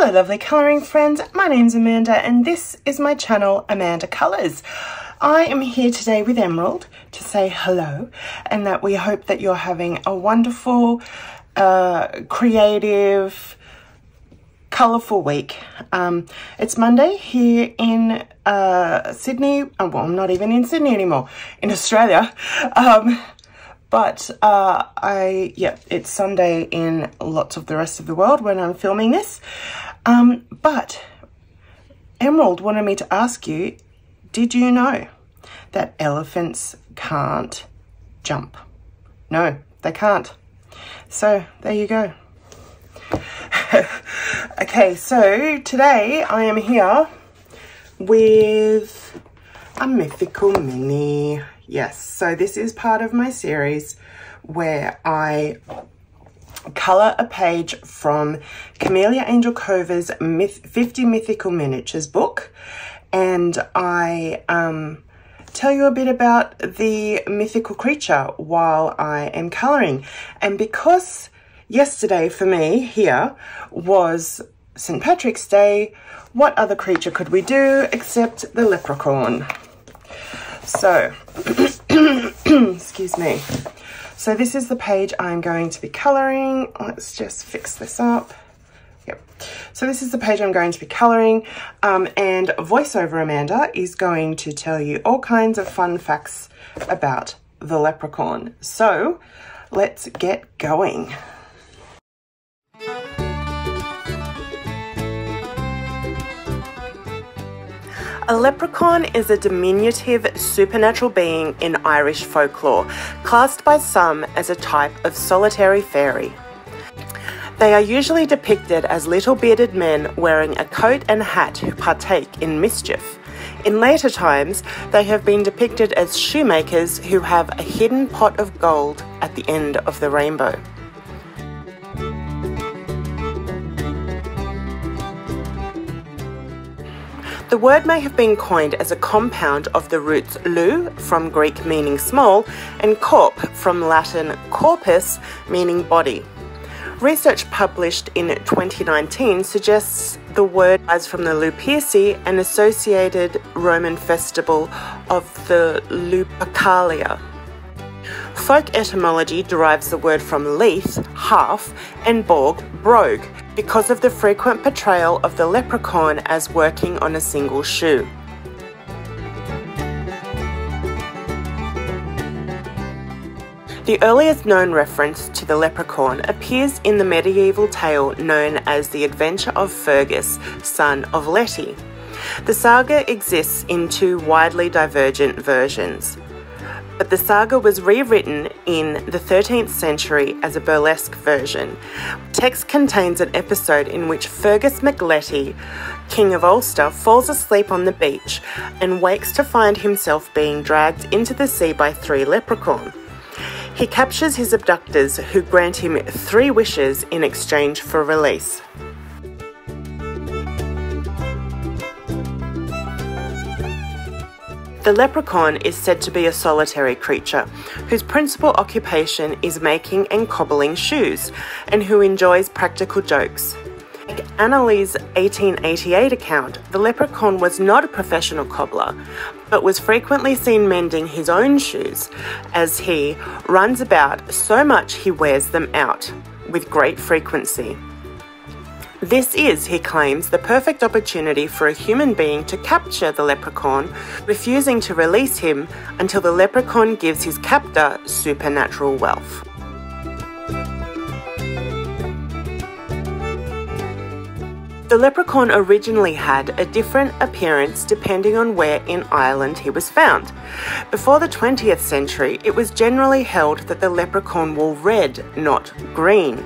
Hello lovely colouring friends, my name's Amanda and this is my channel Amanda Colours. I am here today with Emerald to say hello and that we hope that you're having a wonderful, creative, colourful week. It's Monday here in Sydney. Well, I'm not even in Sydney anymore, in Australia. It's Sunday in lots of the rest of the world when I'm filming this. But Emerald wanted me to ask you, did you know that elephants can't jump? No, they can't. So there you go. Okay, so today I am here with a Mythical Mini. Yes, so this is part of my series where I colour a page from Kameliay Angelkova's 50 Mythical Miniatures book, and I tell you a bit about the mythical creature while I am colouring. And because yesterday for me here was St. Patrick's Day, what other creature could we do except the leprechaun? So, excuse me. So this is the page I'm going to be colouring. Let's just fix this up. Yep. So this is the page I'm going to be colouring, and voiceover Amanda is going to tell you all kinds of fun facts about the leprechaun. So let's get going. A leprechaun is a diminutive supernatural being in Irish folklore, classed by some as a type of solitary fairy. They are usually depicted as little bearded men wearing a coat and hat who partake in mischief. In later times, they have been depicted as shoemakers who have a hidden pot of gold at the end of the rainbow. The word may have been coined as a compound of the roots lou, from Greek meaning small, and corp, from Latin corpus, meaning body. Research published in 2019 suggests the word is from the Luperci, an associated Roman festival of the Lupercalia. Folk etymology derives the word from leith, half, and borg, brogue, because of the frequent portrayal of the leprechaun as working on a single shoe. The earliest known reference to the leprechaun appears in the medieval tale known as The Adventure of Fergus, son of Letty. The saga exists in two widely divergent versions, but the saga was rewritten in the 13th century as a burlesque version. Text contains an episode in which Fergus MacLetty, King of Ulster, falls asleep on the beach and wakes to find himself being dragged into the sea by three leprechauns. He captures his abductors, who grant him 3 wishes in exchange for release. The leprechaun is said to be a solitary creature, whose principal occupation is making and cobbling shoes, and who enjoys practical jokes. Like Annalee's 1888 account, the leprechaun was not a professional cobbler, but was frequently seen mending his own shoes, as he runs about so much he wears them out, with great frequency. This is, he claims, the perfect opportunity for a human being to capture the leprechaun, refusing to release him until the leprechaun gives his captor supernatural wealth. The leprechaun originally had a different appearance depending on where in Ireland he was found. Before the 20th century, it was generally held that the leprechaun wore red, not green.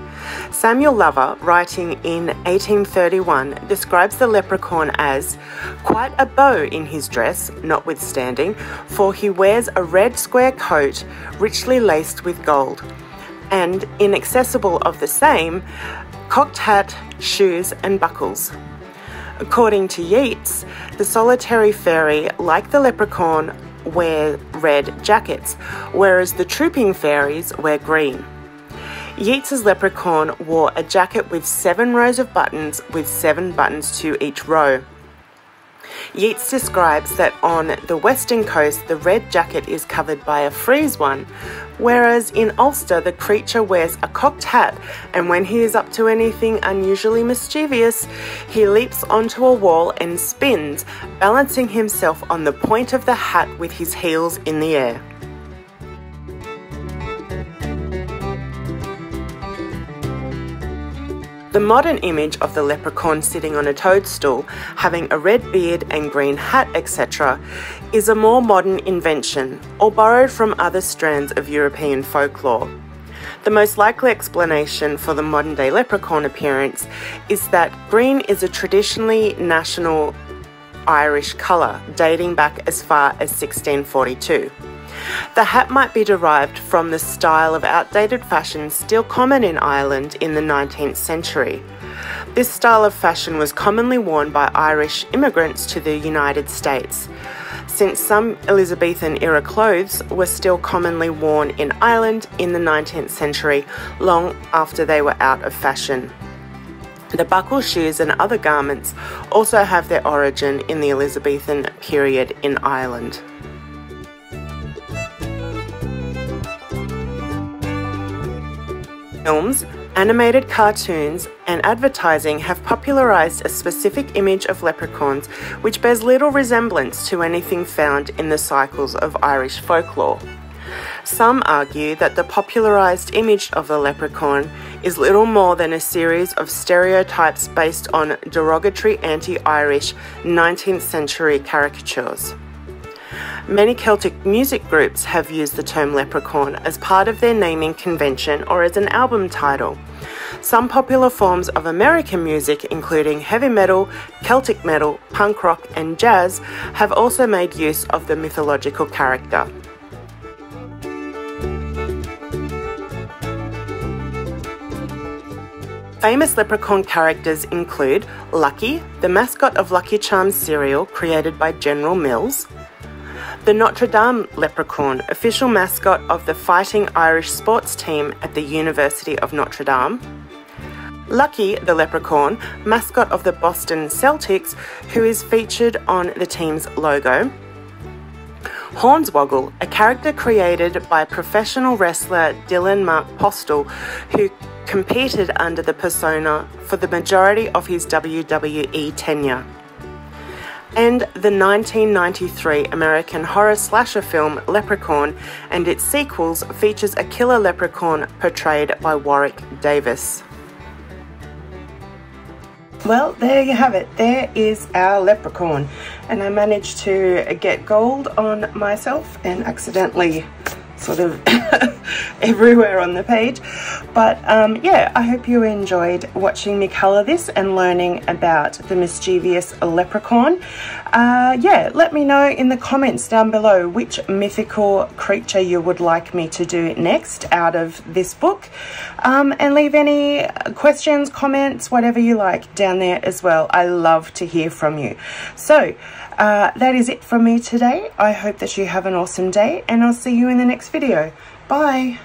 Samuel Lover, writing in 1831, describes the leprechaun as quite a beau in his dress, notwithstanding, for he wears a red square coat richly laced with gold, and inaccessible of the same, cocked hat, shoes and buckles. According to Yeats, the solitary fairy, like the leprechaun, wear red jackets, whereas the trooping fairies wear green. Yeats's Leprechaun wore a jacket with 7 rows of buttons with 7 buttons to each row. Yeats describes that on the western coast the red jacket is covered by a frieze one, whereas in Ulster the creature wears a cocked hat, and when he is up to anything unusually mischievous, he leaps onto a wall and spins, balancing himself on the point of the hat with his heels in the air. The modern image of the leprechaun sitting on a toadstool, having a red beard and green hat, etc., is a more modern invention, or borrowed from other strands of European folklore. The most likely explanation for the modern-day leprechaun appearance is that green is a traditionally national Irish colour, dating back as far as 1642. The hat might be derived from the style of outdated fashion still common in Ireland in the 19th century. This style of fashion was commonly worn by Irish immigrants to the United States, since some Elizabethan-era clothes were still commonly worn in Ireland in the 19th century, long after they were out of fashion. The buckle shoes and other garments also have their origin in the Elizabethan period in Ireland. Films, animated cartoons, and advertising have popularised a specific image of leprechauns which bears little resemblance to anything found in the cycles of Irish folklore. Some argue that the popularised image of the leprechaun is little more than a series of stereotypes based on derogatory anti-Irish 19th century caricatures. Many Celtic music groups have used the term leprechaun as part of their naming convention or as an album title. Some popular forms of American music, including heavy metal, Celtic metal, punk rock, and jazz, have also made use of the mythological character. Famous leprechaun characters include Lucky, the mascot of Lucky Charms cereal created by General Mills; the Notre Dame leprechaun, official mascot of the Fighting Irish sports team at the University of Notre Dame; Lucky the leprechaun, mascot of the Boston Celtics, who is featured on the team's logo; Hornswoggle, a character created by professional wrestler Dylan Mark Postel, who competed under the persona for the majority of his WWE tenure; and the 1993 American horror slasher film Leprechaun and its sequels features a killer leprechaun portrayed by Warwick Davis. Well, there you have it. There is our leprechaun, and I managed to get gold on myself and accidentally sort of everywhere on the page. But yeah, I hope you enjoyed watching me colour this and learning about the mischievous leprechaun. Yeah, let me know in the comments down below which mythical creature you would like me to do next out of this book, and leave any questions, comments, whatever you like down there as well. I love to hear from you. So that is it from me today. I hope that you have an awesome day, and I'll see you in the next video. Bye.